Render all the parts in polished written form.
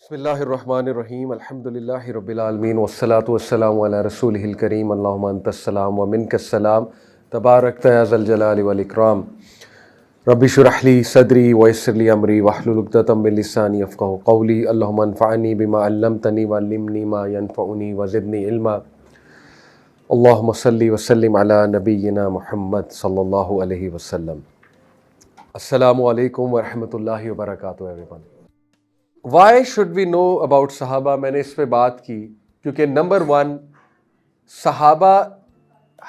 بسم اللہ الرحمن الرحیم الحمدللہ رب العالمین والصلاة والسلام علی رسولہ الکریم اللہم انت السلام ومنک السلام تبارکت یا ذا الجلال والاکرام رب اشرح لی صدری ویسر لی امری واحلل عقدۃ من لسانی یفقہوا قولی اللہم انفعنی بما علمتنی وعلمنی ما ینفعنی وزدنی علما اللہم صلی وسلم علی نبینا محمد صلی اللہ علیہ وسلم۔ السلام علیکم ورحمۃ اللہ وبرکاتہ everyone. Why should we know about صحابہ؟ میں نے اس پہ بات کی کیونکہ نمبر ون، صحابہ،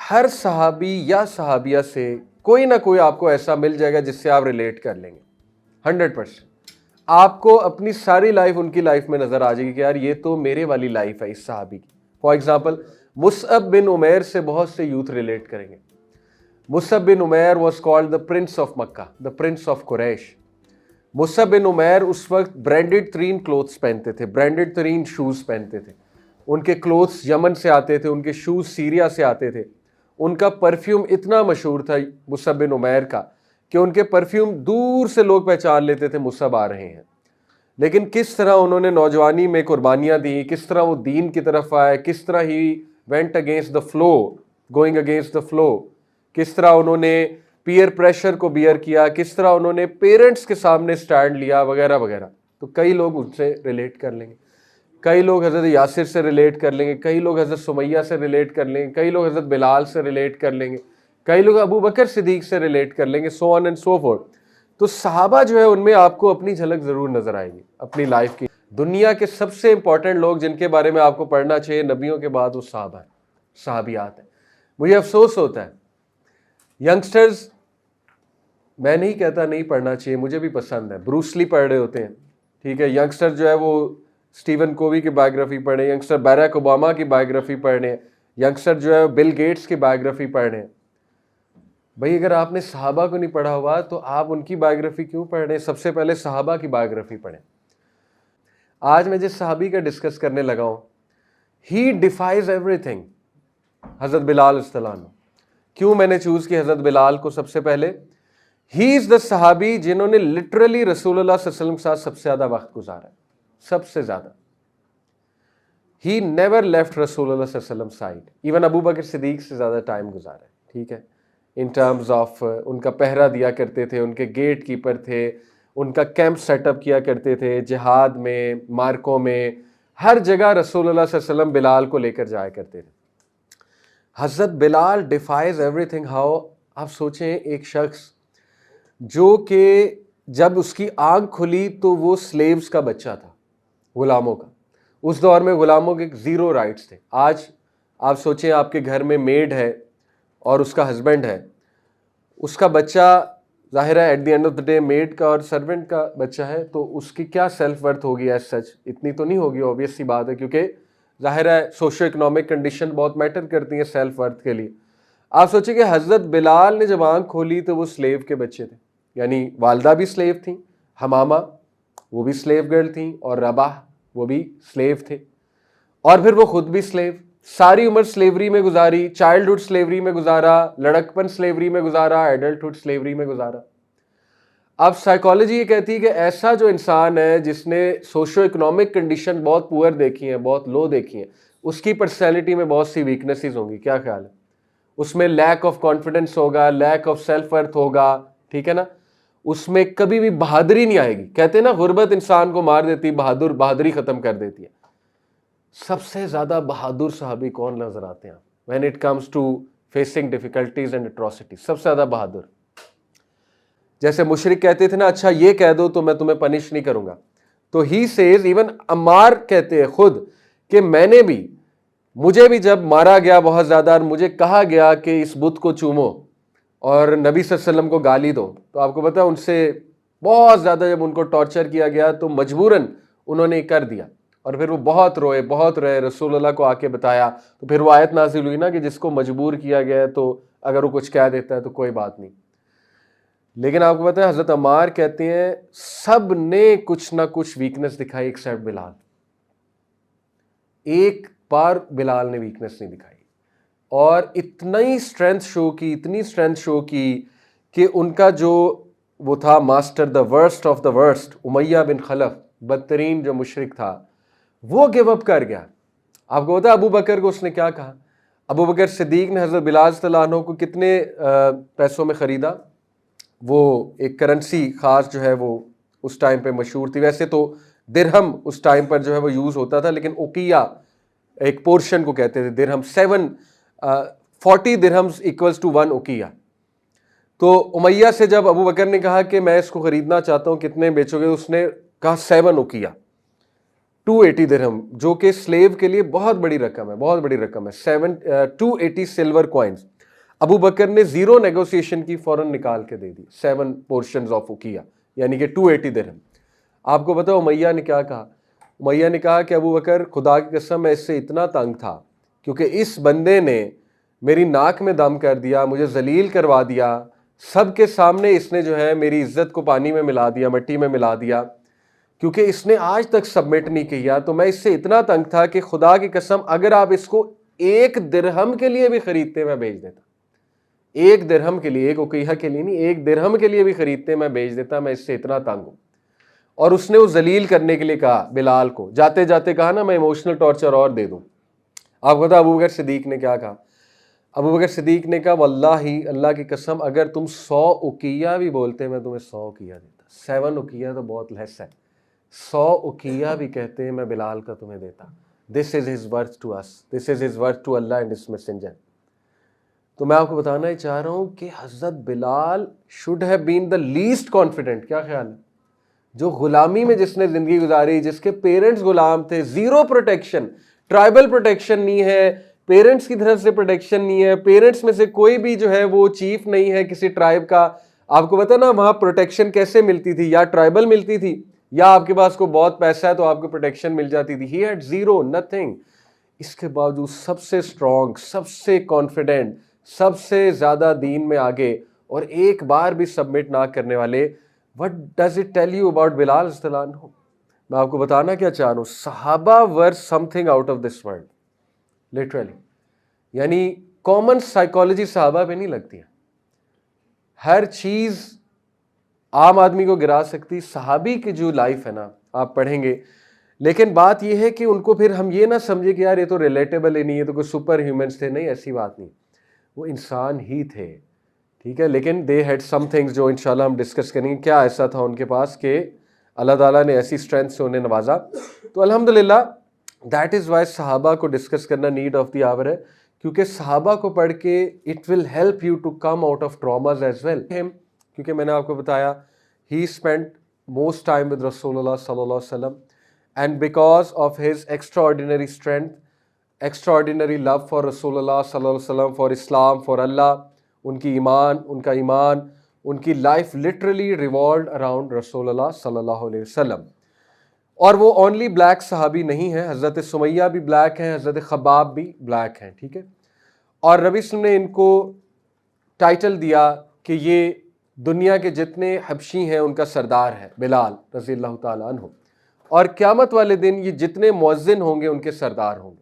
ہر صحابی یا صحابیہ سے کوئی نہ کوئی آپ کو ایسا مل جائے گا جس سے آپ ریلیٹ کر لیں گے 100%۔ آپ کو اپنی ساری لائف ان کی لائف میں نظر آ جائے گی کہ یار یہ تو میرے والی لائف ہے اس صحابی کی۔ For example Musab bin Umair سے بہت سے یوتھ ریلیٹ کریں گے۔ Musab bin Umair was called the prince of Mecca, the prince of Quraysh. Musab bin Umair اس وقت برانڈڈ ترین کلوتھس پہنتے تھے، برانڈڈ ترین شوز پہنتے تھے۔ ان کے کلوتھس یمن سے آتے تھے، ان کے شوز سیریا سے آتے تھے۔ ان کا پرفیوم اتنا مشہور تھا مصعب بن عمیر کا کہ ان کے پرفیوم دور سے لوگ پہچان لیتے تھے مصعب آ رہے ہیں۔ لیکن کس طرح انہوں نے نوجوانی میں قربانیاں دی، کس طرح وہ دین کی طرف آئے، کس طرح he went against the flow, going against the flow, کس طرح انہوں نے پیئر پریشر کو بیئر کیا، کس طرح انہوں نے پیرنٹس کے سامنے سٹینڈ لیا، وغیرہ وغیرہ۔ تو کئی لوگ ان سے ریلیٹ کر لیں گے، کئی لوگ حضرت یاسر سے ریلیٹ کر لیں گے، کئی لوگ حضرت سمیہ سے ریلیٹ کر لیں گے، کئی لوگ حضرت بلال سے ریلیٹ کر لیں گے، کئی لوگ ابو بکر صدیق سے ریلیٹ کر لیں گے، سو آن اینڈ سو فورتھ۔ تو صحابہ جو ہے ان میں آپ کو اپنی جھلک ضرور نظر آئے گی اپنی لائف کی۔ دنیا کے سب سے امپورٹنٹ لوگ جن کے بارے میں آپ کو پڑھنا چاہیے نبیوں کے بعد، وہ صحابہ ہیں، صحابیات ہیں۔ مجھے افسوس ہوتا ہے ینگسٹرز، میں نہیں کہتا نہیں پڑھنا چاہیے، مجھے بھی پسند ہے، بروس لی پڑھ رہے ہوتے ہیں، ٹھیک ہے، ینگسٹر جو ہے وہ اسٹیون کووی کی بایوگرافی پڑھیں، ینگسٹر بیراک اوباما کی بایوگرافی پڑھیں، ینگسٹر جو ہے بل گیٹس کی بایوگرافی پڑھیں۔ بھئی اگر آپ نے صحابہ کو نہیں پڑھا ہوا تو آپ ان کی بایوگرافی کیوں پڑھ رہے ہیں؟ سب سے پہلے صحابہ کی بایوگرافی پڑھیں۔ آج میں جس صحابی کا ڈسکس کرنے لگا ہوں، ہی ڈیفائز ایوری تھنگ، حضرت بلال رضی اللہ عنہ۔ کیوں میں نے چوز کی حضرت بلال کو سب سے پہلے؟ ہی از دا صحابی جنہوں نے لٹرلی رسول اللہ صلی اللہ علیہ وسلم کے ساتھ سب سے زیادہ وقت گزارا ہے، سب سے زیادہ۔ ہی نیور لیفٹ رسول اللہ صلی اللہ علیہ وسلم سائڈ، ایون ابو بکر صدیق سے زیادہ ٹائم گزارا ہے، ٹھیک ہے، ان ٹرمز آف ان کا پہرا دیا کرتے تھے، ان کے گیٹ کیپر تھے، ان کا کیمپ سیٹ اپ کیا کرتے تھے، جہاد میں، مارکوں میں، ہر جگہ رسول اللہ صلی اللہ علیہ وسلم بلال کو لے کر جایا کرتے تھے۔ حضرت بلال ڈیفائز ایوری تھنگ۔ ہاؤ؟ آپ سوچیں، ایک شخص جو کہ جب اس کی آنکھ کھلی تو وہ سلیوز کا بچہ تھا، غلاموں کا۔ اس دور میں غلاموں کے 0 رائٹس تھے۔ آج آپ سوچیں آپ کے گھر میں میڈ ہے اور اس کا ہسبینڈ ہے، اس کا بچہ ظاہر ہے at the end of the day maid کا اور سرونٹ کا بچہ ہے، تو اس کی کیا سیلف ورتھ ہوگی؟ ایز سچ اتنی تو نہیں ہوگی، اوبیس سی بات ہے، کیونکہ ظاہر ہے سوشو اکنامک کنڈیشن بہت میٹر کرتی ہیں سیلف ورتھ کے لیے۔ آپ سوچیں کہ حضرت بلال نے جب آنکھ کھولی تو وہ سلیو کے بچے تھے، یعنی والدہ بھی سلیو تھیں، حمامہ وہ بھی سلیو گرل تھیں، اور رباح وہ بھی سلیو تھے، اور پھر وہ خود بھی سلیو۔ ساری عمر سلیوری میں گزاری، چائلڈہڈ سلیوری میں گزارا، لڑکپن سلیوری میں گزارا، ایڈلٹہڈ سلیوری میں گزارا۔ اب سائیکالوجی یہ کہتی ہے کہ ایسا جو انسان ہے جس نے سوشو اکنامک کنڈیشن بہت پور دیکھی ہیں، بہت لو دیکھی ہیں، اس کی پرسنالٹی میں بہت سی ویکنیسز ہوں گی۔ کیا خیال ہے؟ اس میں لیک آف کانفیڈنس ہوگا، لیک آف سیلف ورتھ ہوگا، ٹھیک ہے نا، اس میں کبھی بھی بہادری نہیں آئے گی۔ کہتے ہیں نا غربت انسان کو مار دیتی، بہادری ختم کر دیتی ہے۔ سب سے زیادہ بہادر صحابی کون نظر آتے ہیں when it comes to facing difficulties and atrocities؟ سب سے زیادہ بہادر، جیسے مشرک کہتے تھے نا اچھا یہ کہہ دو تو میں تمہیں پنش نہیں کروں گا، تو ہی سیز، ایون عمار کہتے ہیں خود کہ مجھے بھی جب مارا گیا بہت زیادہ اور مجھے کہا گیا کہ اس بت کو چومو اور نبی صلی اللہ علیہ وسلم کو گالی دو، تو آپ کو پتا ہے ان سے بہت زیادہ جب ان کو ٹارچر کیا گیا تو مجبوراً انہوں نے کر دیا، اور پھر وہ بہت روئے، رسول اللہ کو آ کے بتایا، تو پھر وہ آیت نازل ہوئی نا کہ جس کو مجبور کیا گیا ہے تو اگر وہ کچھ کہہ دیتا ہے تو کوئی بات نہیں۔ لیکن آپ کو پتا ہے حضرت عمار کہتے ہیں سب نے کچھ نہ کچھ ویکنس دکھائی ایکسیپٹ بلال، ایک بار بلال نے ویکنس نہیں دکھائی، اور اتنی اسٹرینتھ شو کی کہ ان کا جو وہ تھا master, the worst of the worst, Umayyah bin Khalaf, بدترین جو مشرک تھا وہ گیو اپ کر گیا. آپ کو پتا ابو بکر کو اس نے کیا کہا؟ ابو بکر صدیق نے حضرت بلال رضی اللہ عنہ کو کتنے پیسوں میں خریدا؟ وہ ایک کرنسی خاص جو ہے وہ اس ٹائم پہ مشہور تھی. ویسے تو درہم اس ٹائم پر جو ہے وہ یوز ہوتا تھا، لیکن اوقیہ ایک پورشن کو کہتے تھے. درہم 40 درہمز ایکولز ٹو 1 اوقیہ. تو امیہ سے جب ابو بکر نے کہا کہ میں اس کو خریدنا چاہتا ہوں، کتنے بیچو گے؟ اس نے کہا 7 اوقیہ، 280 درہم، جو کہ سلیو کے لیے بہت بڑی رقم ہے، بہت بڑی رقم ہے. 280 سلور کوائنز. ابو بکر نے زیرو نیگوسیشن کی فوراً نکال کے دے دی 7 پورشنز آف اوقیہ، یعنی کہ 280 درہم. آپ کو پتا امیہ نے کیا کہا؟ امیہ نے کہا کہ ابو بکر خدا کی قسم میں اس سے اتنا تنگ تھا کیونکہ اس بندے نے میری ناک میں دم کر دیا، مجھے ذلیل کروا دیا، سب کے سامنے اس نے جو ہے میری عزت کو پانی میں ملا دیا، مٹی میں ملا دیا، کیونکہ اس نے آج تک سبمٹ نہیں کیا. تو میں اس سے اتنا تنگ تھا کہ خدا کی قسم اگر آپ اس کو 1 درہم کے لیے بھی خریدتے میں بیچ دیتا. 1 درہم کے لیے، 1 اوقیہ کے لیے نہیں، 1 درہم کے لیے بھی خریدتے میں بیچ دیتا، میں اس سے اتنا تنگ ہوں. اور اس نے وہ ذلیل کرنے کے لیے کہا بلال کو، جاتے جاتے کہا نا میں ایموشنل ٹارچر اور دے دوں. آپ کو پتا ابو بکر صدیق نے کیا کہا؟ ابو بکر صدیق نے کہا واللہ اللہ کی قسم اگر تم 100 اوقیہ بھی بولتے میں تمہیں 100 اوقیہ دیتا. 7 اوقیہ تو بہت لیس ہے، 100 اوقیہ بھی کہتے ہیں میں بلال کا تمہیں دیتا. This is his worth to us, this is his worth to Allah and his messenger. تو میں آپ کو بتانا ہی چاہ رہا ہوں کہ حضرت Bilal should have been the least confident. کیا خیال ہے؟ جو غلامی میں جس نے زندگی گزاری، جس کے پیرنٹس غلام تھے، زیرو پروٹیکشن، ٹرائبل پروٹیکشن نہیں ہے، پیرنٹس کی طرف سے پروٹیکشن نہیں ہے، پیرنٹس میں سے کوئی بھی جو ہے وہ چیف نہیں ہے کسی ٹرائب کا. آپ کو پتا نا وہاں پروٹیکشن کیسے ملتی تھی؟ یا ٹرائبل ملتی تھی یا آپ کے پاس کو بہت پیسہ ہے تو آپ کو پروٹیکشن مل جاتی تھی. He had zero, nothing. اس کے باوجود سب سے اسٹرانگ، سب سے کانفیڈنٹ، سب سے زیادہ دین میں آگے اور ایک بار بھی سبمٹ نہ کرنے والے. What does it tell you about بلال رضی اللہ عنہ؟ میں آپ کو بتانا کیا چاہ رہا ہوں، صحابہ were something out of this world literally. یعنی کامن سائیکالوجی صحابہ پہ نہیں لگتی ہے، ہر چیز عام آدمی کو گرا سکتی. صحابی کی جو لائف ہے نا آپ پڑھیں گے، لیکن بات یہ ہے کہ ان کو پھر ہم یہ نہ سمجھے کہ یار یہ تو ریلیٹیبل ہی نہیں ہے، تو کوئی سپر ہیومنس تھے. نہیں، ایسی بات نہیں، وہ انسان ہی تھے، ٹھیک ہے. لیکن دے ہیڈ سم تھنگز جو انشاءاللہ ہم ڈسکس کریں گے کیا ایسا تھا ان کے پاس کہ اللہ تعالیٰ نے ایسی اسٹرینتھ سے انہیں نوازا. تو الحمدللہ دیٹ از وائی صحابہ کو ڈسکس کرنا نیڈ آف دی آور ہے، کیونکہ صحابہ کو پڑھ کے it will help you to come out of traumas as well. کیونکہ میں نے آپ کو بتایا he spend most time with رسول اللہ صلی اللہ علیہ وسلم، and because of his extraordinary strength, extraordinary love for رسول اللہ صلی اللہ علیہ وسلم، فار اسلام، فار اللہ، ان کا ایمان، ان کی لائف لٹرلی ریوالوڈ اراؤنڈ رسول اللہ صلی اللہ علیہ وسلم. اور وہ اونلی بلیک صحابی نہیں ہے، حضرت سمیہ بھی بلیک ہیں، حضرت خباب بھی بلیک ہیں، ٹھیک ہے. اور نبی صلی اللہ علیہ وسلم نے ان کو ٹائٹل دیا کہ یہ دنیا کے جتنے حبشی ہیں ان کا سردار ہے بلال رضی اللہ تعالیٰ عنہ، اور قیامت والے دن یہ جتنے مؤذن ہوں گے ان کے سردار ہوں گے.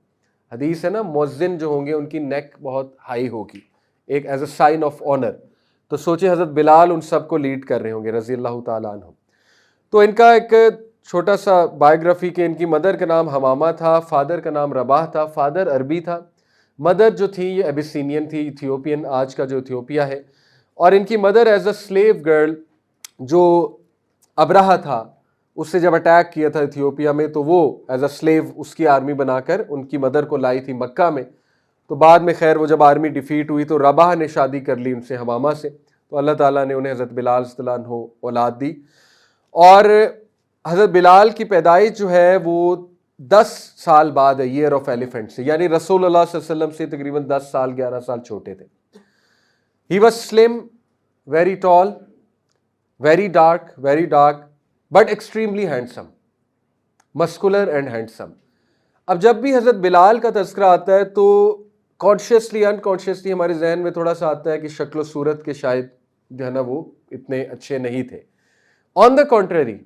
حدیث ہے نا مؤذن جو ہوں گے ان کی نیک بہت ہائی ہوگی، ایک as a sign of honour. تو سوچے حضرت بلال ان سب کو لیڈ کر رہے ہوں گے رضی اللہ تعالیٰ عنہ. تو ان کا ایک چھوٹا سا بایوگرافی کہ ان کی مدر کا نام حمامہ تھا، فادر کا نام رباح تھا. فادر عربی تھا، مدر جو تھی یہ ایبیسینین تھی، ایتھیوپین، آج کا جو ایتھیوپیا ہے. اور ان کی mother as a slave girl, جو ابرہہ تھا اس سے جب اٹیک کیا تھا ایتھیوپیا میں تو وہ ایز اے سلیو اس کی آرمی بنا کر ان کی مدر کو لائی تھی مکہ میں. تو بعد میں خیر وہ جب آرمی ڈیفیٹ ہوئی تو رباح نے شادی کر لی ان سے، حمامہ سے. تو اللہ تعالیٰ نے انہیں حضرت بلال رضی اللہ عنہ اولاد دی. اور حضرت بلال کی پیدائش جو ہے وہ 10 سال بعد ہے، ایئر آف ایلیفنٹ سے، یعنی رسول اللہ صلی اللہ علیہ وسلم سے تقریباً 10 سال 11 سال چھوٹے تھے. ہی واز سلم، very tall, very dark but extremely handsome, muscular and handsome. اب جب بھی حضرت بلال کا تذکرہ آتا ہے تو کانشیسلی انکانشیسلی ہمارے ذہن میں تھوڑا سا آتا ہے کہ شکل و صورت کے شاید جو ہے نا وہ اتنے اچھے نہیں تھے. آن دا کنٹریری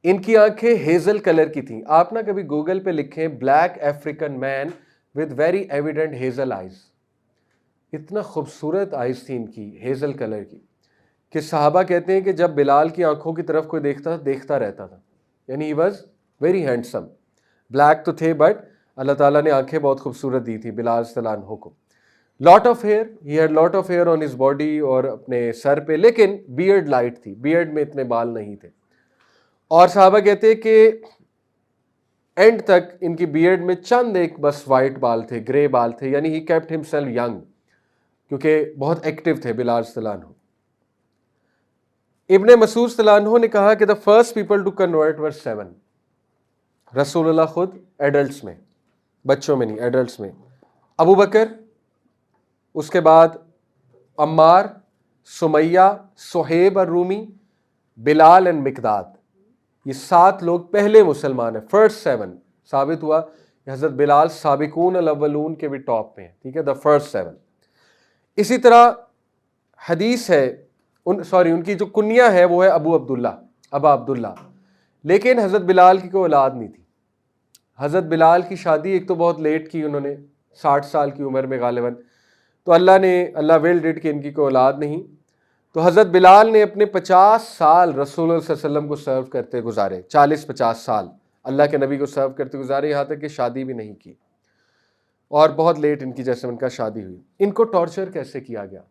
ان کی آنکھیں ہیزل کلر کی تھیں. آپ نا کبھی گوگل پہ لکھیں black African man with very evident hazel eyes. اتنا خوبصورت آئیز تھی ان کی ہیزل کلر کی کہ صحابہ کہتے ہیں کہ جب بلال کی آنکھوں کی طرف کوئی دیکھتا رہتا تھا. یعنی he was very handsome. Black تو تھے بٹ اللہ تعالیٰ نے آنکھیں بہت خوبصورت دی تھی بلال رضی اللہ عنہ کو. Lot of hair, he had lot of hair on his body, اور اپنے سر پہ، لیکن بیئرڈ لائٹ تھی، بیئرڈ میں اتنے بال نہیں تھے. اور صحابہ کہتے ہیں کہ اینڈ تک ان کی بیئرڈ میں چند ایک بس وائٹ بال تھے، گرے بال تھے، یعنی ہی کیپٹ ہمسیلف ینگ، کیونکہ بہت ایکٹیو تھے بلال رضی اللہ عنہ. ابن مسعود رضی اللہ عنہ نے کہا کہ the first people to convert were 7. رسول اللہ خود ایڈلٹس میں، بچوں میں نہیں، ایڈلٹس میں. ابو بکر، اس کے بعد عمار، سمیہ، صہیب الرومی، بلال اینڈ مقداد. یہ 7 لوگ پہلے مسلمان ہیں، فرسٹ 7. ثابت ہوا کہ حضرت بلال سابقون الاولون کے بھی ٹاپ پہ ہیں، ٹھیک ہے، دا فرسٹ 7. اسی طرح حدیث ہے، ان کی جو کنیا ہے وہ ہے ابو عبداللہ، ابا عبداللہ. لیکن حضرت بلال کی کوئی اولاد نہیں تھی. حضرت بلال کی شادی ایک تو بہت لیٹ کی انہوں نے، 60 سال کی عمر میں غالباً، تو اللہ ویل ڈیڈ کہ ان کی کوئی اولاد نہیں. تو حضرت بلال نے اپنے 50 سال رسول اللہ صلی اللہ علیہ وسلم کو سرو کرتے گزارے، 40-50 سال اللہ کے نبی کو سرو کرتے گزارے، یہاں تک کہ شادی بھی نہیں کی، اور بہت لیٹ ان کی جیسے ان کا شادی ہوئی. ان کو ٹارچر کیسے کیا گیا؟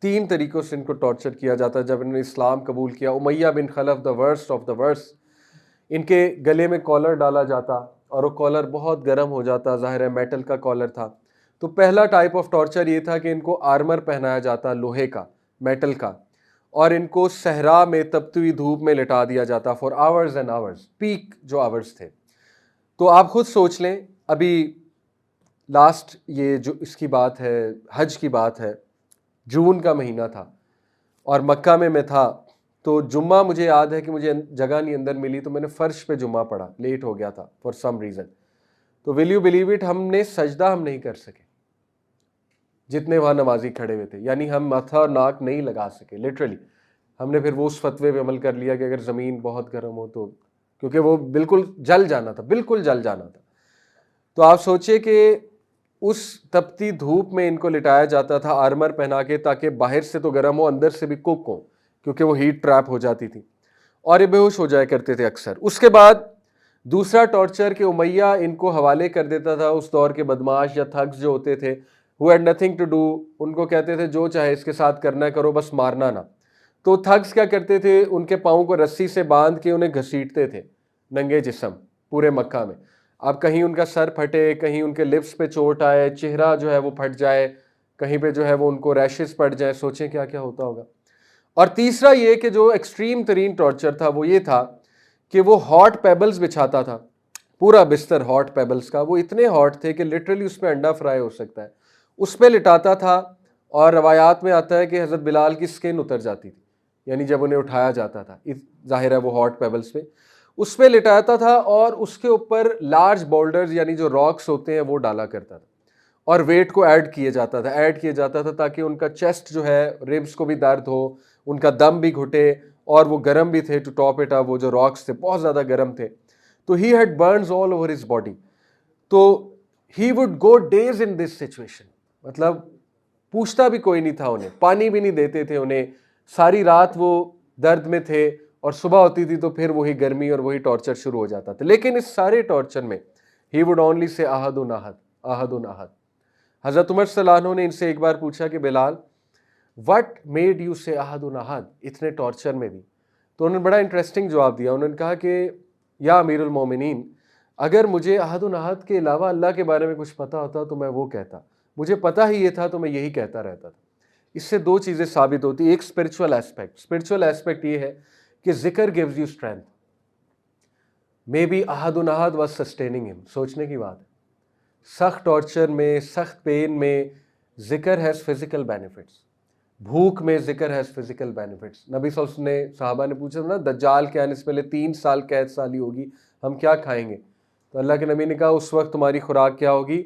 3 طریقوں سے ان کو ٹارچر کیا جاتا. جب انہوں نے اسلام قبول کیا، Umayyah bin Khalaf, the worst of the worst, ان کے گلے میں کالر ڈالا جاتا اور وہ کالر بہت گرم ہو جاتا، ظاہر ہے میٹل کا کالر تھا. تو پہلا ٹائپ آف ٹارچر یہ تھا کہ ان کو آرمر پہنایا جاتا، لوہے کا، میٹل کا، اور ان کو صحرا میں تپتی ہوئی دھوپ میں لٹا دیا جاتا for hours and hours, peak جو آورز تھے. تو آپ خود سوچ لیں، ابھی لاسٹ یہ جو اس کی بات ہے، حج کی بات ہے، جون کا مہینہ تھا اور مکہ میں تھا. تو جمعہ مجھے یاد ہے کہ مجھے جگہ نہیں اندر ملی، تو میں نے فرش پہ جمعہ پڑھا، لیٹ ہو گیا تھا فار سم ریزن. تو ول یو بلیو اٹ، ہم نے سجدہ ہم نہیں کر سکے جتنے وہاں نمازی کھڑے ہوئے تھے، یعنی ہم ماتھا اور ناک نہیں لگا سکے لٹرلی. ہم نے پھر وہ اس فتوے پہ عمل کر لیا کہ اگر زمین بہت گرم ہو تو، کیونکہ وہ بالکل جل جانا تھا، بالکل جل جانا تھا. تو آپ سوچئے کہ اس تپتی دھوپ میں ان کو لٹایا جاتا تھا آرمر پہنا کے، تاکہ باہر سے تو گرم ہو، اندر سے بھی کوک ہو، کیونکہ وہ ہیٹ ٹریپ ہو جاتی تھی، اور یہ بے ہوش ہو جایا کرتے تھے اکثر. اس کے بعد دوسرا ٹارچر کہ امیہ ان کو حوالے کر دیتا تھا اس دور کے بدماش یا تھگز جو ہوتے تھے، who had nothing to do، ان کو کہتے تھے جو چاہے اس کے ساتھ کرنا کرو، بس مارنا نہ. تو تھگز کیا کرتے تھے، ان کے پاؤں کو رسی سے باندھ کے انہیں گھسیٹتے تھے ننگے جسم پورے مکہ میں. اب کہیں ان کا سر پھٹے، کہیں ان کے لپس پہ چوٹ آئے، چہرہ جو ہے وہ پھٹ جائے، کہیں پہ جو ہے وہ ان کو ریشز پڑ جائیں، سوچیں کیا کیا ہوتا ہوگا. اور تیسرا یہ کہ جو ایکسٹریم ترین ٹارچر تھا وہ یہ تھا کہ وہ ہاٹ پیبلز بچھاتا تھا، پورا بستر ہاٹ پیبلز کا. وہ اتنے ہاٹ تھے کہ لٹرلی اس پہ انڈا فرائی ہو سکتا ہے، اس پہ لٹاتا تھا. اور روایات میں آتا ہے کہ حضرت بلال کی سکن اتر جاتی تھی، یعنی جب انہیں اٹھایا جاتا تھا، ظاہر ہے وہ ہاٹ پیبلز پہ، اس پہ لٹاتا تھا، اور اس کے اوپر لارج بولڈرز یعنی جو راکس ہوتے ہیں وہ ڈالا کرتا تھا، اور ویٹ کو ایڈ کیا جاتا تھا تاکہ ان کا چیسٹ جو ہے، ریبس کو بھی درد ہو، ان کا دم بھی گھٹے، اور وہ گرم بھی تھے. ٹو ٹاپ اٹ اپ، وہ جو راکس تھے بہت زیادہ گرم تھے. تو he had burns all over his body. تو he would go days in this situation, مطلب پوچھتا بھی کوئی نہیں تھا انہیں، پانی بھی نہیں دیتے تھے انہیں، ساری رات وہ درد میں تھے، اور صبح ہوتی تھی تو پھر وہی گرمی اور وہی ٹارچر شروع ہو جاتا تھا. لیکن اس سارے ٹارچر میں ہی وڈ اونلی سے احد احد، احد احد. حضرت عمر صلی اللہ عنہ نے ان سے ایک بار پوچھا کہ بلال وٹ میڈ یو سے احد احد، اتنے ٹارچر میں بھی؟ تو انہوں نے بڑا انٹرسٹنگ جواب دیا. انہوں نے کہا کہ یا امیر المومنین، اگر مجھے احد احد کے علاوہ اللہ کے بارے میں کچھ پتا ہوتا تو میں وہ کہتا، مجھے پتہ ہی یہ تھا تو میں یہی کہتا رہتا تھا. اس سے 2 چیزیں ثابت ہوتی. ایک اسپرچول ایسپیکٹ یہ ہے کہ ذکر gives you strength. Maybe احد احد واز سسٹیننگ him. سوچنے کی بات ہے، سخت ٹارچر میں، سخت پین میں ذکر ہیز فزیکل بینیفٹس، بھوک میں ذکر ہیز فزیکل بینیفٹس. نبی صلی اللہ علیہ وسلم نے، صحابہ نے پوچھا نا دجال کے آنے سے پہلے 3 سال قید سالی ہوگی، ہم کیا کھائیں گے؟ تو اللہ کے نبی نے کہا اس وقت تمہاری خوراک کیا ہوگی؟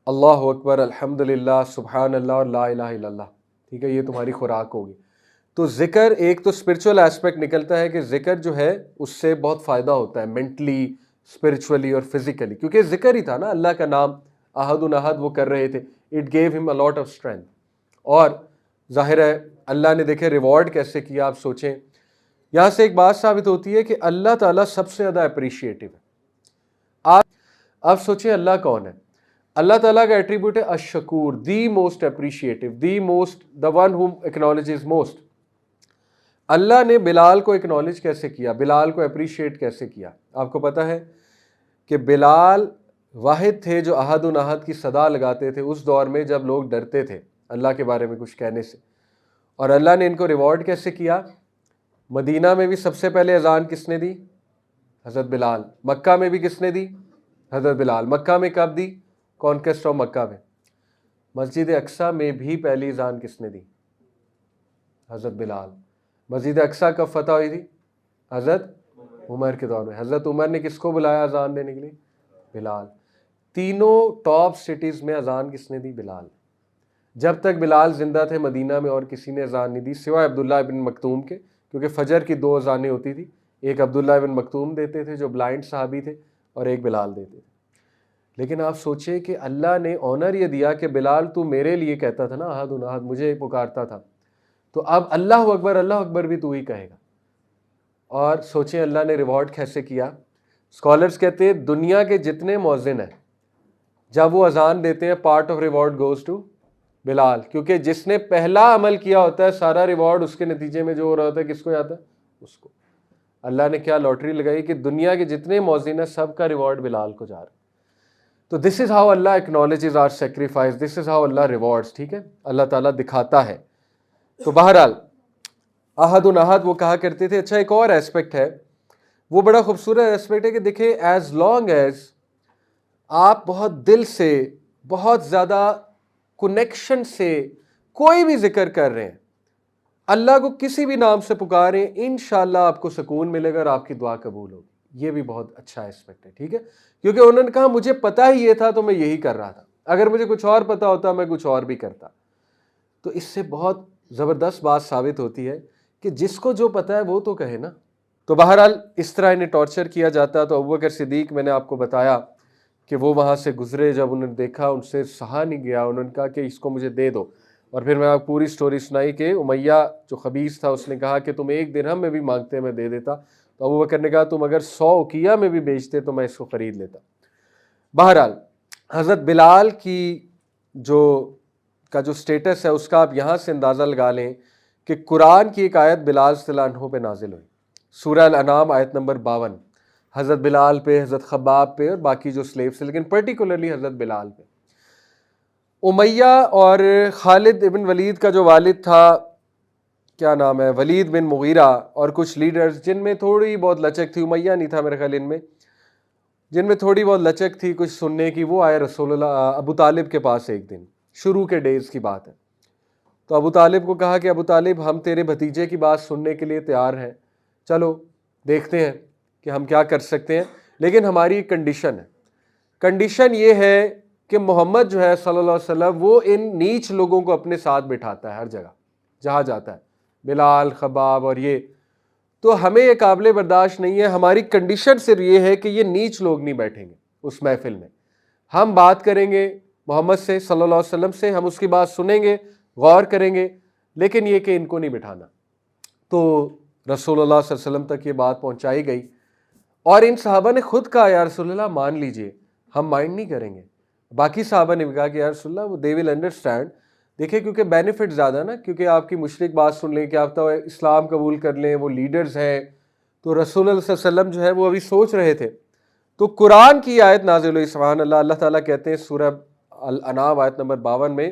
اللہ اکبر، الحمدللہ، سبحان اللہ اور لا الہ الا اللہ. ٹھیک ہے، یہ تمہاری خوراک ہوگی. تو ذکر، ایک تو اسپرچول ایسپیکٹ نکلتا ہے کہ ذکر جو ہے اس سے بہت فائدہ ہوتا ہے مینٹلی، اسپرچولی اور فزیکلی، کیونکہ ذکر ہی تھا نا، اللہ کا نام احد احد وہ کر رہے تھے. اٹ گیو ہم اے لاٹ آف اسٹرینتھ. اور ظاہر ہے اللہ نے دیکھے ریوارڈ کیسے کیا، آپ سوچیں یہاں سے ایک بات ثابت ہوتی ہے کہ اللہ تعالیٰ سب سے زیادہ اپریشیٹو ہے۔ آپ سوچیں اللہ کون ہے؟ اللہ تعالیٰ کا ایٹریبیوٹ ہے الشکور، the most appreciative, the most, the one whom acknowledges most. اللہ نے بلال کو ایکنالج کیسے کیا، بلال کو اپریشیٹ کیسے کیا؟ آپ کو پتہ ہے کہ بلال واحد تھے جو احد احد کی صدا لگاتے تھے اس دور میں جب لوگ ڈرتے تھے اللہ کے بارے میں کچھ کہنے سے، اور اللہ نے ان کو ریوارڈ کیسے کیا؟ مدینہ میں بھی سب سے پہلے اذان کس نے دی؟ حضرت بلال۔ مکہ میں بھی کس نے دی؟ حضرت بلال۔ مکہ میں کب دی؟ کانکویسٹ آف مکہ میں۔ مسجد اقصیٰ میں بھی پہلی اذان کس نے دی؟ حضرت بلال۔ مسجد اقصیٰ کب فتح ہوئی تھی؟ حضرت عمر کے دور میں۔ حضرت عمر نے کس کو بلایا اذان دینے کے لیے؟ بلال۔ تینوں ٹاپ سٹیز میں اذان کس نے دی؟ بلال۔ جب تک بلال زندہ تھے مدینہ میں اور کسی نے اذان نہیں دی سوائے عبداللہ ابن مکتوم کے، کیونکہ فجر کی 2 اذانیں ہوتی تھی، ایک عبداللہ ابن مکتوم دیتے تھے جو بلائنڈ صحابی تھے، اور ایک بلال دیتے تھے۔ لیکن آپ سوچیں کہ اللہ نے آنر یہ دیا کہ بلال تو میرے لیے کہتا تھا نا احد احد، مجھے پکارتا تھا، تو اب اللہ اکبر بھی تو ہی کہے گا۔ اور سوچیں اللہ نے ریوارڈ کیسے کیا۔ اسکالرز کہتے ہیں دنیا کے جتنے مؤذن ہیں جب وہ اذان دیتے ہیں part of reward goes to Bilal, کیونکہ جس نے پہلا عمل کیا ہوتا ہے سارا ریوارڈ اس کے نتیجے میں جو ہو رہا ہوتا ہے کس کو جاتا ہے؟ اس کو۔ اللہ نے کیا لاٹری لگائی کہ دنیا کے جتنے مؤذن ہیں سب کا ریوارڈ بلال کو جا رہا ہے۔ تو this is how Allah acknowledges our sacrifice, this is how Allah rewards, ٹھیک ہے، اللہ تعالیٰ دکھاتا ہے۔ تو بہرحال احد احد وہ کہا کرتے تھے۔ اچھا ایک اور ایسپیکٹ ہے، وہ بڑا خوبصورت ایسپیکٹ ہے کہ دیکھیں ایز لانگ ایز آپ بہت دل سے، بہت زیادہ کنیکشن سے کوئی بھی ذکر کر رہے ہیں، اللہ کو کسی بھی نام سے پکاریں، انشاءاللہ آپ کو سکون ملے گا اور آپ کی دعا قبول ہوگی۔ یہ بھی بہت اچھا ایسپیکٹ ہے، ٹھیک ہے، کیونکہ انہوں نے کہا مجھے پتہ ہی یہ تھا تو میں یہی کر رہا تھا، اگر مجھے کچھ اور پتہ ہوتا میں کچھ اور بھی کرتا۔ تو اس سے بہت زبردست بات ثابت ہوتی ہے کہ جس کو جو پتہ ہے وہ تو کہے نا۔ تو بہرحال اس طرح انہیں ٹارچر کیا جاتا۔ تو ابوبکر صدیق میں نے آپ کو بتایا کہ وہ وہاں سے گزرے، جب انہوں نے دیکھا ان سے سہا نہیں گیا، انہوں نے کہا کہ اس کو مجھے دے دو، اور پھر میں آپ پوری سٹوری سنائی کہ امیہ جو خبیث تھا اس نے کہا کہ تم 1 درہم میں بھی مانگتے میں دے دیتا، تو ابوبکر نے کہا تم اگر 100 اقیہ میں بھی بیچتے تو میں اس کو خرید لیتا۔ بہرحال حضرت بلال کی جو سٹیٹس ہے اس کا آپ یہاں سے اندازہ لگا لیں کہ قرآن کی ایک آیت بلال صلی اللہ عنہ پہ نازل ہوئی، سورہ الانعام آیت نمبر 52، حضرت بلال پہ، حضرت خباب پہ اور باقی جو سلیوز تھے، لیکن پرٹیکولرلی حضرت بلال پہ۔ امیہ اور خالد ابن ولید کا جو والد تھا، کیا نام ہے، ولید بن مغیرہ، اور کچھ لیڈرز جن میں تھوڑی بہت لچک تھی، امیہ نہیں تھا میرے خیال ان میں، جن میں تھوڑی بہت لچک تھی کچھ سننے کی، وہ آئے رسول اللہ ابو طالب کے پاس ایک دن، شروع کے ڈیز کی بات ہے۔ تو ابو طالب کو کہا کہ ابو طالب ہم تیرے بھتیجے کی بات سننے کے لیے تیار ہیں، چلو دیکھتے ہیں کہ ہم کیا کر سکتے ہیں، لیکن ہماری ایک کنڈیشن ہے۔ کنڈیشن یہ ہے کہ محمد جو ہے صلی اللہ علیہ وسلم وہ ان نیچ لوگوں کو اپنے ساتھ بٹھاتا ہے ہر جگہ جہاں جاتا ہے، بلال، خباب اور یہ، تو ہمیں یہ قابل برداشت نہیں ہے۔ ہماری کنڈیشن صرف یہ ہے کہ یہ نیچ لوگ نہیں بیٹھیں گے اس محفل میں، ہم بات کریں گے محمد سے صلی اللہ علیہ وسلم سے، ہم اس کی بات سنیں گے، غور کریں گے، لیکن یہ کہ ان کو نہیں بٹھانا۔ تو رسول اللہ صلی اللہ علیہ وسلم تک یہ بات پہنچائی گئی، اور ان صحابہ نے خود کہا یا رسول اللہ مان لیجئے، ہم مائنڈ نہیں کریں گے۔ باقی صحابہ نے بھی کہا کہ یا رسول اللہ وہ دے ول انڈرسٹینڈ، دیکھیں کیونکہ بینیفٹ زیادہ نا، کیونکہ آپ کی مشرک بات سن لیں کہ آپ تو اسلام قبول کر لیں، وہ لیڈرز ہیں، تو رسول اللہ صلی اللہ علیہ وسلم جو ہے وہ ابھی سوچ رہے تھے۔ تو قرآن کی آیت نازل ہوئی، سبحان اللہ، اللہ تعالیٰ کہتے ہیں سورہ الانعام آیت نمبر 52 میں،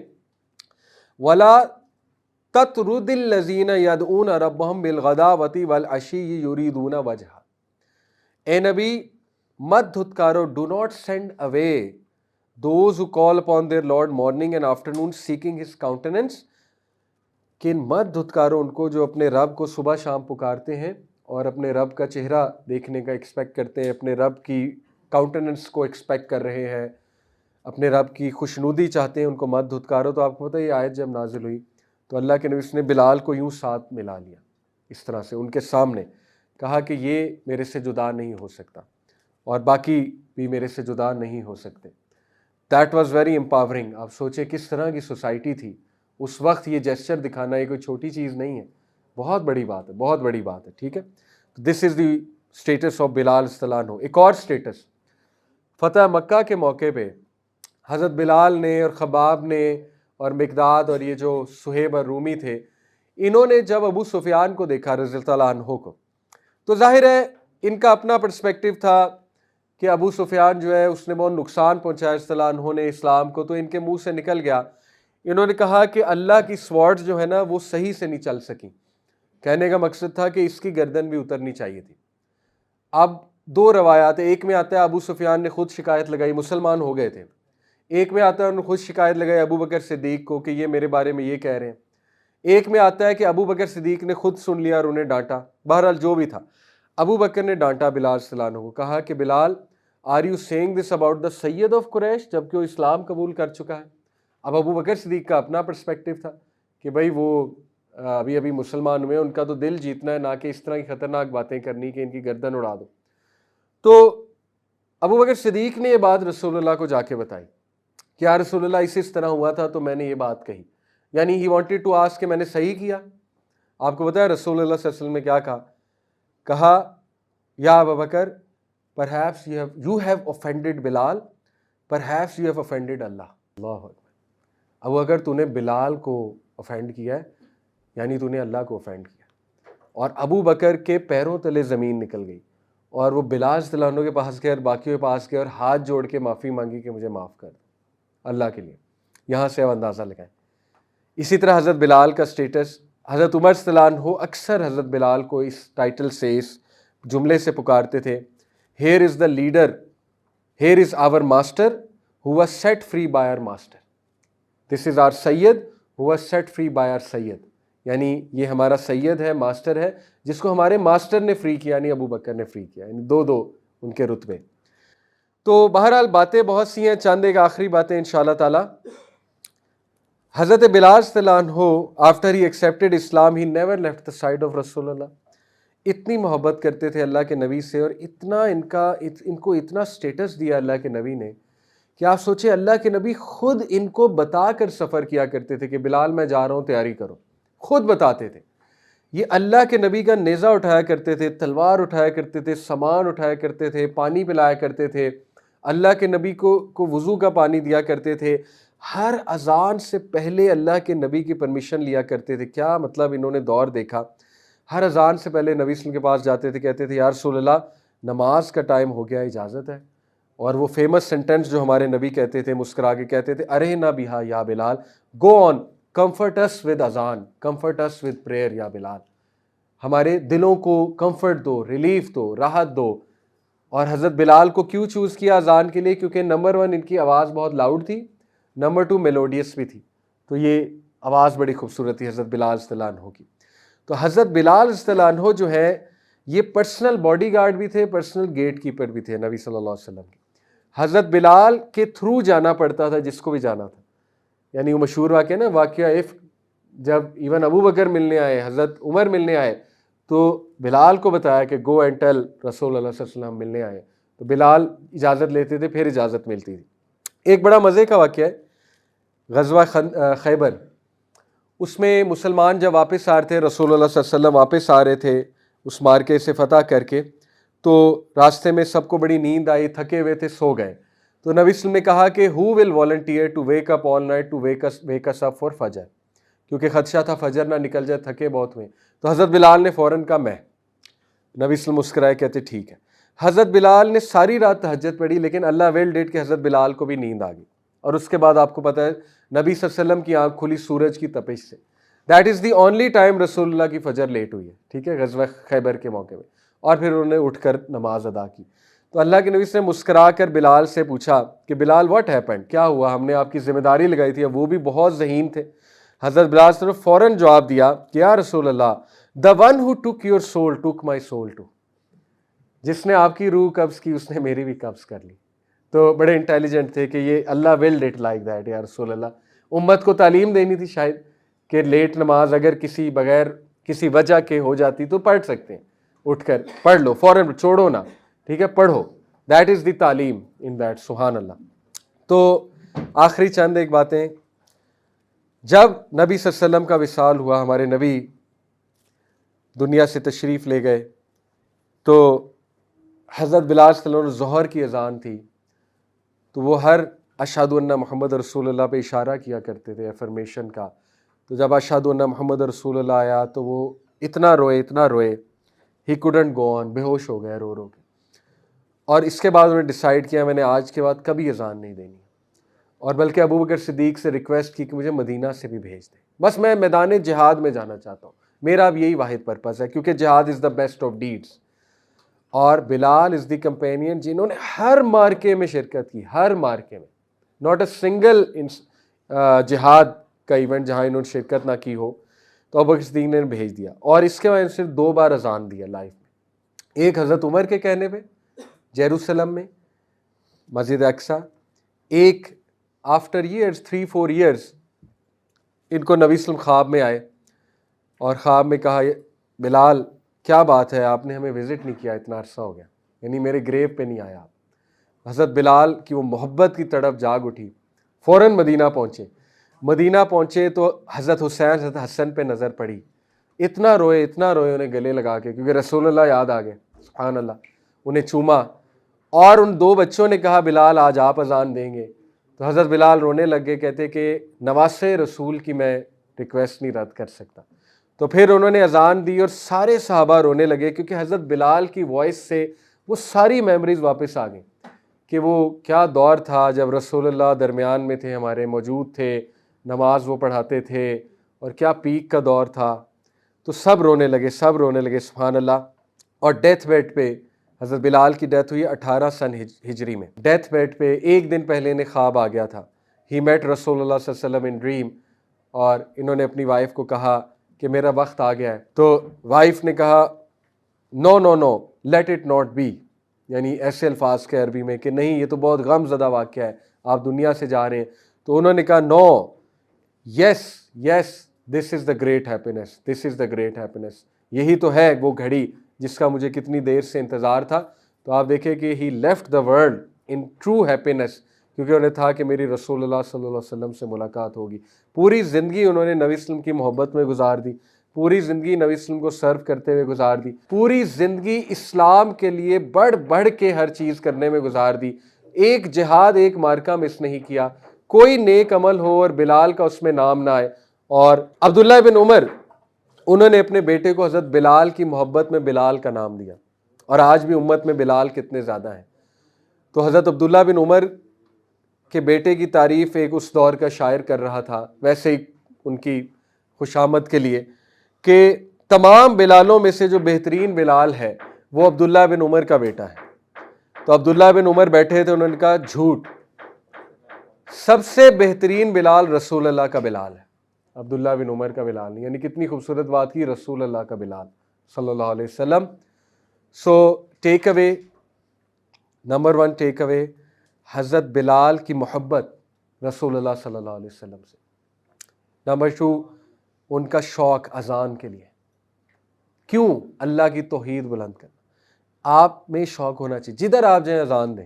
وَلَا تَطْرُدِ الَّذِينَ يَدْعُونَ رَبَّهُمْ بِالْغَدَاوَةِ وَالْعَشِيِّ يُرِيدُونَ وَجْهَهُ، اے نبی مت دھتکارو، do not send away those who call upon their Lord morning and afternoon seeking his countenance، کہ مت دھتکارو ان کو جو اپنے رب کو صبح شام پکارتے ہیں اور اپنے رب کا چہرہ دیکھنے کا ایکسپیکٹ کرتے ہیں، اپنے رب کی کاؤنٹننس کو ایکسپیکٹ کر رہے ہیں، اپنے رب کی خوشنودی چاہتے ہیں، ان کو مت دھتکارو۔ تو آپ کو پتہ ہے یہ آیت جب نازل ہوئی تو اللہ کے نبی اس نے بلال کو یوں ساتھ ملا لیا، اس طرح سے ان کے سامنے کہا کہ یہ میرے سے جدا نہیں ہو سکتا اور باقی بھی میرے سے جدا نہیں ہو سکتے۔ That was very empowering. آپ سوچیں کس طرح کی سوسائٹی تھی اس وقت، یہ جیسچر دکھانا یہ کوئی چھوٹی چیز نہیں ہے۔ بہت بڑی بات ہے، بہت بڑی بات ہے، ٹھیک ہے. دس از دی اسٹیٹس آف بلال رضی اللہ عنہ. ایک اور اسٹیٹس فتح مکہ کے موقع پہ حضرت بلال نے اور خباب نے اور مقداد اور یہ جو صہیب الرومی تھے، انہوں نے جب ابو سفیان کو دیکھا رضی اللہ عنہ کو، تو ظاہر ہے ان کا اپنا پرسپیکٹیو تھا کہ ابو سفیان جو ہے اس نے بہت نقصان پہنچایا رضی اللہ عنہ نے اسلام کو. تو ان کے منہ سے نکل گیا، انہوں نے کہا کہ اللہ کی سوارڈ جو ہے نا وہ صحیح سے نہیں چل سکی. کہنے کا مقصد تھا کہ اس کی گردن بھی اترنی چاہیے تھی. اب دو روایات ہیں، ایک میں آتا ہے ابو سفیان نے خود شکایت لگائی، مسلمان ہو گئے تھے. ایک میں آتا ہے انہوں نے خود شکایت لگائی ابو بکر صدیق کو کہ یہ میرے بارے میں یہ کہہ رہے ہیں. ایک میں آتا ہے کہ ابو بکر صدیق نے خود سن لیا اور انہیں ڈانٹا. بہرحال جو بھی تھا، ابو بکر نے ڈانٹا بلال صلی اللہ عنہ کو، کہا کہ Bilal are you saying this about the sayyid of Quraysh, جبکہ وہ اسلام قبول کر چکا ہے. اب ابو بکر صدیق کا اپنا پرسپیکٹیو تھا کہ بھائی وہ ابھی مسلمان ہوئے، ان کا تو دل جیتنا ہے، نہ کہ اس طرح کی خطرناک باتیں کرنی کہ ان کی گردن اڑا دو. تو ابو بکر صدیق نے یہ بات رسول اللہ کو جا کے بتائی کہ یا رسول اللہ اس طرح ہوا تھا تو میں نے یہ بات کہی. یعنی ہی وانٹیڈ ٹو آسک کہ میں نے صحیح کیا. آپ کو پتا ہے رسول اللہ صلی اللہ علیہ وسلم نے کیا کہا یا ابو بکر perhaps you have offended Bilal, perhaps you have offended اللہ. اللہ اکبر. اب اگر تو نے بلال کو offend کیا ہے یعنی تو نے اللہ کو offend کیا. اور ابو بکر کے پیروں تلے زمین نکل گئی اور وہ بلال رضی اللہ عنہ کے پاس گئے اور باقیوں کے پاس گئے اور ہاتھ جوڑ کے معافی مانگی کہ مجھے معاف کر دو اللہ کے لیے. یہاں سے اب اندازہ لگائیں. اسی طرح حضرت بلال کا سٹیٹس، حضرت عمر رضی اللہ عنہ اکثر حضرت بلال کو اس ٹائٹل سے، اس جملے سے پکارتے تھے، Here is the leader, here is our master who was set free by our master. This is our Sayyid who was set free by our Sayyid. یعنی یہ ہمارا سید ہے، ماسٹر ہے، جس کو ہمارے ماسٹر نے فری کیا، یعنی ابو بکر نے فری کیا. یعنی دو ان کے رتبے. تو بہرحال باتیں بہت سی ہیں، چند ایک آخری باتیں انشاءاللہ تعالی. حضرت بلال رضی اللہ عنہ after he accepted Islam he never left the side of رسول اللہ. اتنی محبت کرتے تھے اللہ کے نبی سے اور اتنا ان کو اتنا سٹیٹس دیا اللہ کے نبی نے کہ آپ سوچیں اللہ کے نبی خود ان کو بتا کر سفر کیا کرتے تھے کہ بلال میں جا رہا ہوں تیاری کرو. خود بتاتے تھے. یہ اللہ کے نبی کا نیزہ اٹھایا کرتے تھے، تلوار اٹھایا کرتے تھے، سامان اٹھایا کرتے تھے، پانی پلایا کرتے تھے، اللہ کے نبی کو وضو کا پانی دیا کرتے تھے. ہر اذان سے پہلے اللہ کے نبی کی پرمیشن لیا کرتے تھے. کیا مطلب انہوں نے دور دیکھا. ہر اذان سے پہلے نبی صلی اللہ علیہ وسلم کے پاس جاتے تھے، کہتے تھے یا رسول اللہ نماز کا ٹائم ہو گیا، اجازت ہے. اور وہ فیمس سینٹنس جو ہمارے نبی کہتے تھے مسکرا کے کہتے تھے، ارے نہ بہا یا بلال، گو آن کمفرٹ اس ود اذان، کمفرٹ اس ود پریئر یا بلال. ہمارے دلوں کو کمفرٹ دو، ریلیف دو، راحت دو. اور حضرت بلال کو کیوں چوز کیا اذان کے لیے؟ کیونکہ نمبر 1 ان کی آواز بہت لاؤڈ تھی، نمبر 2 میلوڈیس بھی تھی. تو یہ آواز بڑی خوبصورت تھی حضرت بلال رضی اللہ عنہ کی. تو حضرت بلال رضی اللہ عنہ جو ہے یہ پرسنل باڈی گارڈ بھی تھے، پرسنل گیٹ کیپر بھی تھے نبی صلی اللہ علیہ وسلم کے. حضرت بلال کے تھرو جانا پڑتا تھا جس کو بھی جانا تھا. یعنی وہ مشہور واقعہ نا، واقعہ جب ایون ابو بکر ملنے آئے، حضرت عمر ملنے آئے، تو بلال کو بتایا کہ گو اینڈ ٹیل رسول اللہ صلی اللہ علیہ وسلم ملنے آئے. تو بلال اجازت لیتے تھے، پھر اجازت ملتی تھی. ایک بڑا مزے کا واقعہ ہے غزوہ خیبر. اس میں مسلمان جب واپس آ رہے تھے، رسول اللہ صلی اللہ علیہ وسلم واپس آ رہے تھے اس مارکے سے فتح کر کے، تو راستے میں سب کو بڑی نیند آئی، تھکے ہوئے تھے، سو گئے. تو نبی صلی اللہ علیہ وسلم نے کہا کہ who will volunteer to wake up all night to wake us up for Fajr, کیونکہ خدشہ تھا فجر نہ نکل جائے، تھکے بہت ہوئے. تو حضرت بلال نے فوراً کہا میں. نبی صلی اللہ علیہ وسلم مسکرائے، کہتے ٹھیک ہے. حضرت بلال نے ساری رات تہجد پڑھی، لیکن اللہ ویل ڈیڈ کہ حضرت بلال کو بھی نیند آ گئی. اور اس کے بعد آپ کو پتہ ہے نبی صلی اللہ علیہ وسلم کی آنکھ کھلی سورج کی تپش سے. That is the only time رسول اللہ کی فجر لیٹ ہوئی ہے، ٹھیک ہے، غزوہ خیبر کے موقع میں. اور پھر انہوں نے اٹھ کر نماز ادا کی. تو اللہ کے نبی سے مسکرا کر بلال سے پوچھا کہ بلال واٹ ہیپنڈ، کیا ہوا؟ ہم نے آپ کی ذمہ داری لگائی تھی. اب وہ بھی بہت ذہین تھے. حضرت بلال سے فوراً جواب دیا کہ یا رسول اللہ the one who took your soul took my soul too. جس نے آپ کی روح قبض کی اس نے میری بھی قبض کر لی. تو بڑے انٹیلیجنٹ تھے کہ یہ اللہ will did like that یا رسول اللہ. امت کو تعلیم دینی تھی شاید کہ لیٹ نماز اگر کسی بغیر کسی وجہ کے ہو جاتی تو پڑھ سکتے ہیں، اٹھ کر پڑھ لو، فوراً چھوڑو نا، ٹھیک ہے، پڑھو. دیٹ از دی تعلیم ان دیٹ. سبحان اللہ. تو آخری چند ایک باتیں. جب نبی صلی اللہ علیہ وسلم کا وصال ہوا، ہمارے نبی دنیا سے تشریف لے گئے تو حضرت بلال صلی اللہ علیہ وسلم ظہر کی اذان تھی تو وہ ہر اشہد ان محمد رسول اللہ پہ اشارہ کیا کرتے تھے افرمیشن کا. تو جب اشہد ان محمد رسول اللہ آیا تو وہ اتنا روئے ہی کوڈنٹ گو آن، بے ہوش ہو گئے رو کے. اور اس کے بعد انہوں نے ڈیسائیڈ کیا میں نے آج کے بعد کبھی اذان نہیں دینی، اور بلکہ ابو بکر صدیق سے ریکویسٹ کی کہ مجھے مدینہ سے بھی بھیج دیں، بس میں میدان جہاد میں جانا چاہتا ہوں، میرا اب یہی واحد پرپس ہے، کیونکہ جہاد از دا بیسٹ آف ڈیڈس. اور بلال از دی کمپینین جنہوں نے ہر مارکے میں شرکت کی، ہر مارکے میں، ناٹ اے سنگل جہاد کا ایونٹ جہاں انہوں نے شرکت نہ کی ہو. تو ابو بکر صدیق نے بھیج دیا، اور اس کے بعد صرف 2 بار اذان دیا لائف میں. ایک حضرت عمر کے کہنے پہ جیروسلم میں مسجد اقصی، ایک آفٹر ایئرس 3-4 ایئرس ان کو نبی صلی اللہ علیہ وسلم خواب میں آئے اور خواب میں کہا بلال کیا بات ہے آپ نے ہمیں وزٹ نہیں کیا، اتنا عرصہ ہو گیا، یعنی میرے گریو پہ نہیں آیا آپ. حضرت بلال کی وہ محبت کی تڑپ جاگ اٹھی، فوراً مدینہ پہنچے تو حضرت حسین حضرت حسن پہ نظر پڑی، اتنا روئے انہیں گلے لگا کے، کیونکہ رسول اللہ یاد آ گئے، سبحان اللہ، انہیں چوما. اور ان 2 بچوں نے کہا بلال آج آپ اذان دیں گے. تو حضرت بلال رونے لگ گئے، کہتے کہ نواسے رسول کی میں ریکویسٹ نہیں رد کر سکتا. تو پھر انہوں نے اذان دی اور سارے صحابہ رونے لگے، کیونکہ حضرت بلال کی وائس سے وہ ساری میموریز واپس آ گئیں کہ وہ کیا دور تھا جب رسول اللہ درمیان میں تھے، ہمارے موجود تھے، نماز وہ پڑھاتے تھے، اور کیا پیک کا دور تھا. تو سب رونے لگے سبحان اللہ. اور ڈیتھ بیڈ پہ حضرت بلال کی ڈیتھ ہوئی 18 سن ہجری میں. ڈیتھ بیڈ پہ ایک دن پہلے انہیں خواب آ گیا تھا، ہی میٹ رسول اللہ صلی اللہ علیہ وسلم ان ڈریم، اور انہوں نے اپنی وائف کو کہا کہ میرا وقت آ گیا ہے. تو وائف نے کہا نو لیٹ اٹ ناٹ بی، یعنی ایسے الفاظ کے عربی میں کہ نہیں یہ تو بہت غم زدہ واقعہ ہے، آپ دنیا سے جا رہے ہیں. تو انہوں نے کہا نو، یس دس از دا گریٹ ہیپینس، یہی تو ہے وہ گھڑی جس کا مجھے کتنی دیر سے انتظار تھا. تو آپ دیکھیں کہ he left the world in true happiness, کیونکہ انہیں تھا کہ میری رسول اللہ صلی اللہ علیہ وسلم سے ملاقات ہوگی. پوری زندگی انہوں نے نبی وسلم کی محبت میں گزار دی، پوری زندگی نبی وسلم کو سرو کرتے ہوئے گزار دی، پوری زندگی اسلام کے لیے بڑھ کے ہر چیز کرنے میں گزار دی. ایک جہاد ایک مارکہ مس نہیں کیا، کوئی نیک عمل ہو اور بلال کا اس میں نام نہ آئے. اور عبداللہ بن عمر انہوں نے اپنے بیٹے کو حضرت بلال کی محبت میں بلال کا نام دیا، اور آج بھی امت میں بلال کتنے زیادہ ہیں. تو حضرت عبداللہ بن عمر کے بیٹے کی تعریف ایک اس دور کا شاعر کر رہا تھا، ویسے ہی ان کی خوشامد کے لیے، کہ تمام بلالوں میں سے جو بہترین بلال ہے وہ عبداللہ بن عمر کا بیٹا ہے. تو عبداللہ بن عمر بیٹھے تھے، انہوں نے کہا جھوٹ، سب سے بہترین بلال رسول اللہ کا بلال ہے، عبداللہ بن عمر کا بلال نہیں. یعنی کتنی خوبصورت بات کی، رسول اللہ کا بلال صلی اللہ علیہ وسلم. سو ٹیک اوے نمبر 1، ٹیک اوے حضرت بلال کی محبت رسول اللہ صلی اللہ علیہ وسلم سے. نمبر 2، ان کا شوق اذان کے لیے. کیوں؟ اللہ کی توحید بلند کرنا. آپ میں شوق ہونا چاہیے، جدھر آپ جائیں اذان دیں.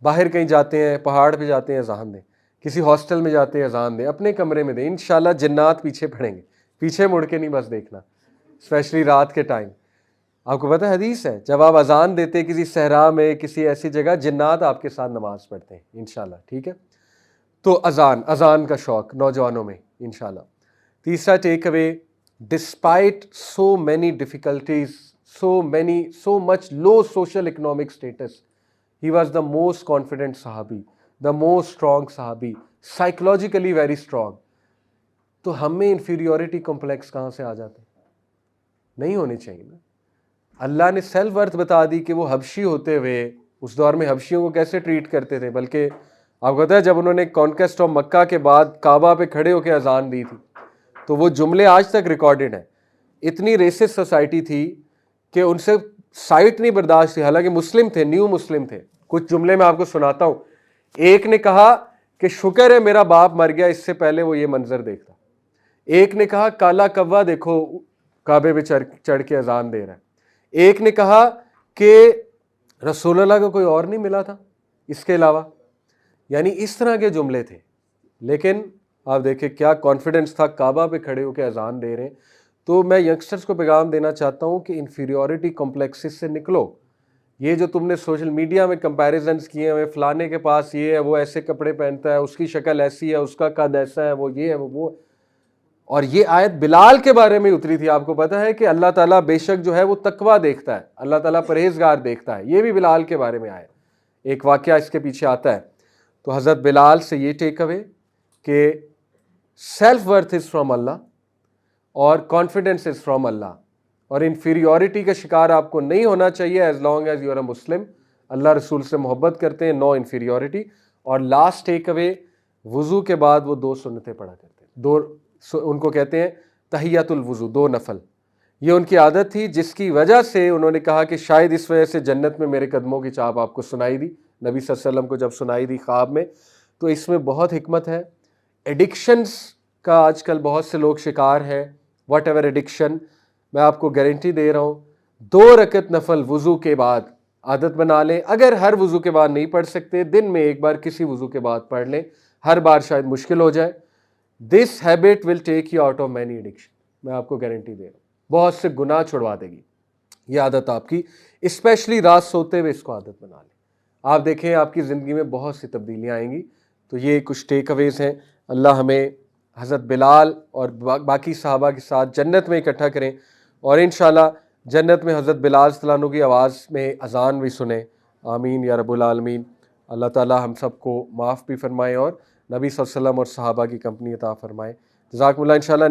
باہر کہیں جاتے ہیں، پہاڑ پہ جاتے ہیں، اذان دیں. کسی ہاسٹل میں جاتے ہیں، اذان دیں. اپنے کمرے میں دیں، انشاءاللہ جنات پیچھے پڑیں گے. پیچھے مڑ کے نہیں بس دیکھنا، اسپیشلی رات کے ٹائم. آپ کو پتہ ہے حدیث ہے، جب آپ اذان دیتے کسی صحرا میں، کسی ایسی جگہ، جنات آپ کے ساتھ نماز پڑھتے ہیں انشاءاللہ. ٹھیک ہے، تو اذان کا شوق نوجوانوں میں انشاءاللہ. تیسرا takeaway, despite so many difficulties, so much low social economic status, he was the most confident sahabi, the most strong sahabi, psychologically very strong. تو ہم میں انفیریورٹی کمپلیکس کہاں سے آ جاتے ہیں؟ نہیں ہونے چاہیے نا. اللہ نے سیلف ورتھ بتا دی کہ وہ حبشی ہوتے ہوئے اس دور میں حبشیوں کو کیسے ٹریٹ کرتے تھے. بلکہ آپ کو پتہ ہے جب انہوں نے کانکویسٹ آف مکہ کے بعد کعبہ پہ کھڑے ہو کے اذان دی تھی تو وہ جملے آج تک ریکارڈڈ ہیں. اتنی ریسسٹ سوسائٹی تھی کہ ان سے سائٹ نہیں برداشت تھی، حالانکہ مسلم تھے، نیو مسلم تھے. کچھ جملے میں آپ کو سناتا ہوں. ایک نے کہا کہ شکر ہے میرا باپ مر گیا، اس سے پہلے وہ یہ منظر دیکھتا. ایک نے کہا کالا کوا دیکھو کعبے پہ چڑھ کے اذان دے رہا ہے. ایک نے کہا کہ رسول اللہ کو کوئی اور نہیں ملا تھا اس کے علاوہ. یعنی اس طرح کے جملے تھے، لیکن آپ دیکھیں کیا کانفیڈنس تھا، کعبہ پہ کھڑے ہو کے اذان دے رہے ہیں. تو میں ینگسٹرز کو پیغام دینا چاہتا ہوں کہ انفیریورٹی کمپلیکسز سے نکلو. یہ جو تم نے سوشل میڈیا میں کمپیریزنز کیے ہیں، فلانے کے پاس یہ ہے، وہ ایسے کپڑے پہنتا ہے، اس کی شکل ایسی ہے، اس کا قد ایسا ہے، وہ یہ ہے، وہ. اور یہ آیت بلال کے بارے میں اتری تھی. آپ کو پتہ ہے کہ اللہ تعالیٰ بے شک جو ہے وہ تقویٰ دیکھتا ہے، اللہ تعالیٰ پرہیزگار دیکھتا ہے. یہ بھی بلال کے بارے میں آیا، ایک واقعہ اس کے پیچھے آتا ہے. تو حضرت بلال سے یہ ٹیک اوے کہ سیلف ورتھ از فرام اللہ اور کانفیڈنس از فرام اللہ، اور انفیریورٹی کا شکار آپ کو نہیں ہونا چاہیے as long as you are a Muslim. اللہ رسول سے محبت کرتے ہیں، نو انفیریورٹی. اور لاسٹ ٹیک اوے، وضو کے بعد وہ 2 سنتیں پڑھا کرتے ہیں، ان کو کہتے ہیں تحیۃ الوضو، 2 نفل. یہ ان کی عادت تھی، جس کی وجہ سے انہوں نے کہا کہ شاید اس وجہ سے جنت میں میرے قدموں کی چاپ آپ کو سنائی دی، نبی صلی اللہ علیہ وسلم کو جب سنائی دی خواب میں. تو اس میں بہت حکمت ہے. ایڈکشنز کا آج کل بہت سے لوگ شکار ہیں. واٹ ایور ایڈکشن، میں آپ کو گارنٹی دے رہا ہوں 2 رکعت نفل وضو کے بعد عادت بنا لیں. اگر ہر وضو کے بعد نہیں پڑھ سکتے، دن میں ایک بار کسی وضو کے بعد پڑھ لیں. ہر بار شاید مشکل ہو جائے. This habit will take you out of many addiction. میں آپ کو گارنٹی دے رہا ہوں، بہت سے گناہ چھڑوا دے گی یہ عادت آپ کی. اسپیشلی رات سوتے ہوئے اس کو عادت بنا لیں. آپ دیکھیں آپ کی زندگی میں بہت سی تبدیلیاں آئیں گی. تو یہ کچھ ٹیک اویز ہیں. اللہ ہمیں حضرت بلال اور باقی صحابہ کے ساتھ جنت میں اکٹھا کریں، اور انشاءاللہ جنت میں حضرت بلال صلی اللہ عنہ کی آواز میں اذان بھی سنیں. آمین یا رب العالمین. اللہ تعالی ہم سب کو معاف بھی فرمائے اور نبی صلی اللہ علیہ وسلم اور صحابہ کی کمپنی عطا فرمائے. جزاکم اللہ. انشاءاللہ